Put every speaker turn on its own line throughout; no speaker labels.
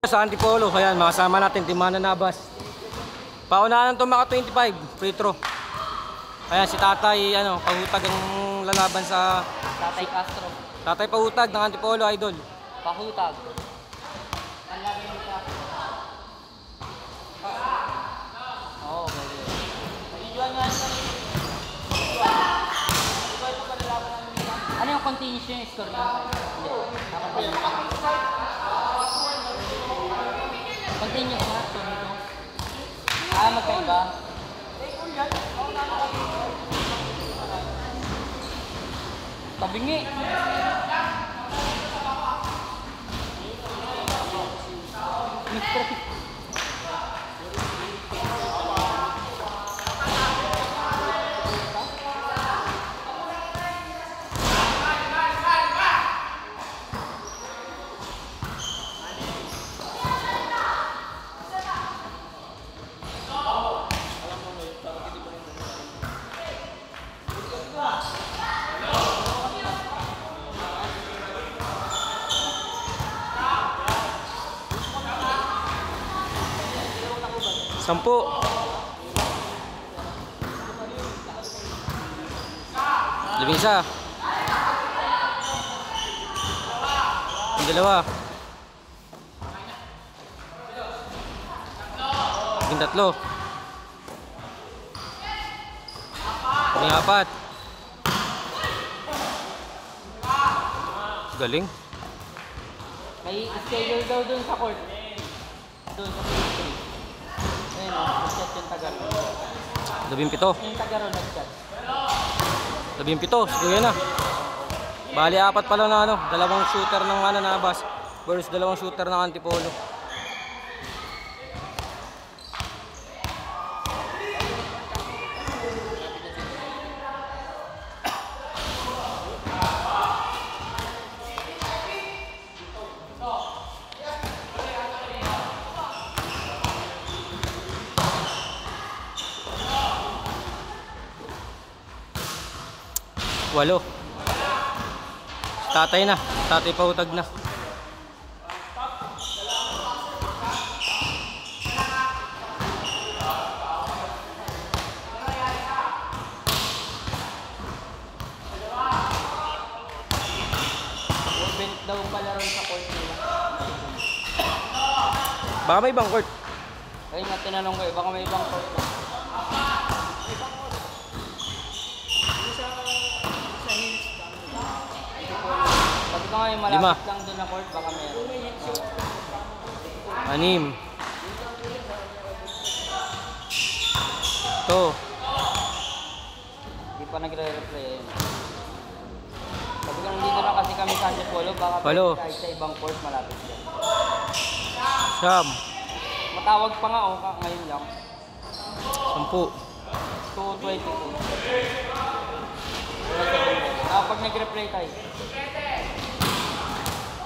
Sa Antipolo, ayan, makasama natin Timana Nabas. Paunahan itong maka 25, free throw. Ayan, si Tatay, ano, Pahutag ang lalaban sa...
Tatay Castro.
Tatay Pahutag ng Antipolo, idol.
Pahutag. Ang lagi ni Castro. Oo, pwede. Videoan nga nila. Ano yung continuous yung score niya? Continuous na, score nito. Magkaiba. Tabingi.
Sampu. Labing isa. Yung dalawa. Yung tatlo. Yung apat. Galing.
May schedule daw dun sa court. Dun sa court. Ayun o, nag-chat yung Tagaro.
17.
Yung Tagaro nag-chat.
17, siguro na. Bali, apat pala na ano, dalawang shooter ng ano, Nabas versus dalawang shooter ng Antipolo. Walo. Tatay na. Tatay Pahutag na.
Bent daw pala ron sa court nila.
Baka may ibang court.
Ayun nga tinanong ko eh, baka may ibang court na. Sabi ko nga yung malapit lang doon na court, baka meron.
6. Ito.
Hindi pa nagre-replay yun. Sabi ko nandito na kasi kami sa Antipolo, baka
Walo.
kahit sa ibang court malapit yan.
9.
Matawag pa nga ngayon lang.
10.
2:22. Pag nag-replay tayo.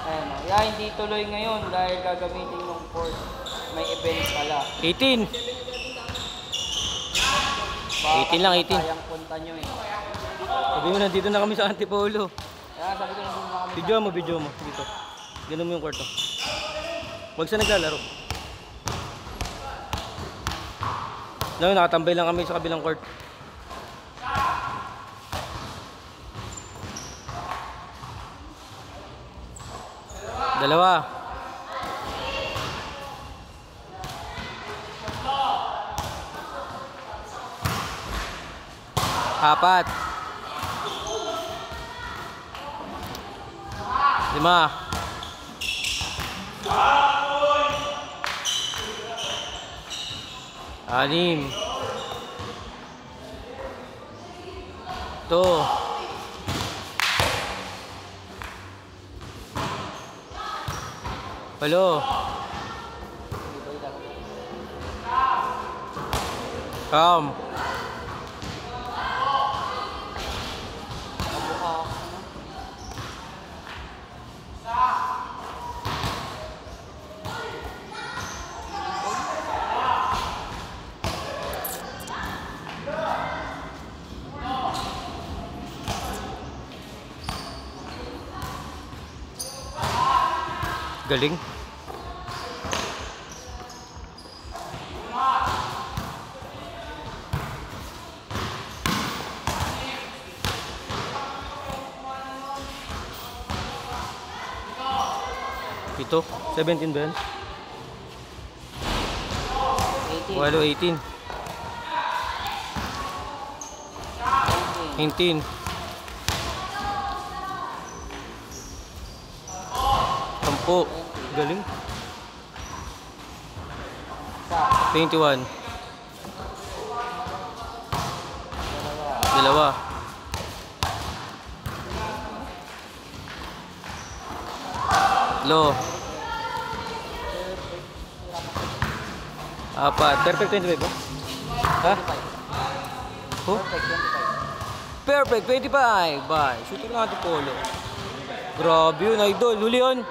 Ayan o. Yeah, hindi tuloy ngayon dahil gagamitin ng court. May event pala.
18.
Baka
18 lang, 18.
sayang punta nyo eh.
Sabi mo, nandito na kami sa Antipolo.
Kaya sabi ko nandito na kami.
Video mo. Dito. Ganun mo yung kwarto. Huwag sa naglalaro. No, nakatambay lang kami sa kabilang court. Dalawa. Apat. 5. 6. Ito. 8. Come. Galing. Ito, 17 ba yan?
18.
Walo, 18. 19. 10. Galing. 21. Dalawa. Lo. Apat. Perfect 25 ba? Ha? Oh?
Perfect, 25.
Perfect 25. Bye. Shooting natin polo. Grabe yun, idol. Huli yun.